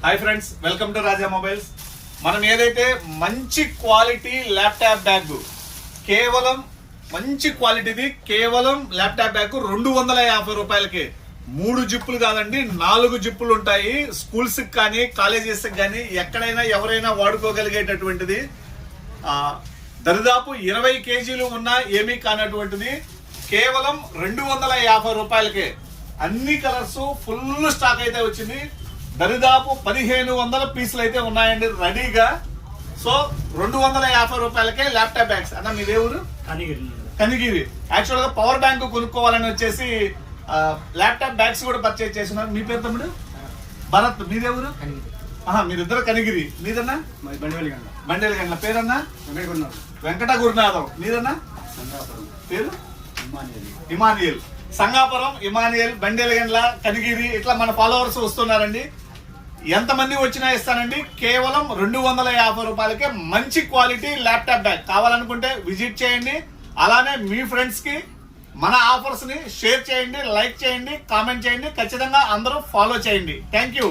Hi friends, welcome to Raja mobiles. మనం ఏదైతే మంచి క్వాలిటీ ల్యాప్టాప్ బ్యాగ్, కేవలం మంచి క్వాలిటీది, కేవలం ల్యాప్టాప్ బ్యాగ్ 250 రూపాయలకి 3 జిప్పులు కాదండి, 4 జిప్పులు ఉంటాయి. స్కూల్స్ కానీ కాలేజెస్ కానీ ఎక్కడైనా ఎవరైనా వాడుకోగలిగేటటువంటిది. దరిదాపు 20 కేజీలు ఉన్నా ఏమీ కానటువంటిది, కేవలం 250 రూపాయలకే. అన్ని కలర్స్ ఫుల్ స్టాక్ అయితే వచ్చింది. దరిదాపు 1500 పీసులు అయితే ఉన్నాయండి రెడీగా. సో 250 రూపాయలకే ల్యాప్టాప్ బ్యాగ్స్. అన్న మీదే ఊరు? కనిగిరి. యాక్చువల్ గా పవర్ బ్యాంక్ కొనుక్కోవాలని వచ్చేసి ల్యాప్టాప్ బ్యాగ్స్ కూడా పర్చేజ్ చేస్తున్నారు. మీ పేరు తమ్ముడు? భరత్. మీదే ఊరు? మీరిద్దరు కనిగిరి. మీదన్నా? బండేలగండ్ల. పేరన్నా? వెంకట గురునాథం. మీదన్నా? పేరు? ఇమానియల్. సంగాపురం, ఇమానియల్, బండేలగండ్ల, కనిగిరి, ఇట్లా మన ఫాలోవర్స్ వస్తున్నారండి. ఎంతమంది వచ్చినా ఇస్తానండి. కేవలం 250 రూపాయలకే మంచి క్వాలిటీ ల్యాప్టాప్ బ్యాగ్. కావాలనుకుంటే విజిట్ చేయండి. అలానే మీ ఫ్రెండ్స్ కి మన ఆఫర్స్ ని షేర్ చేయండి, లైక్ చేయండి, కామెంట్ చేయండి. ఖచ్చితంగా అందరూ ఫాలో చేయండి. Thank you.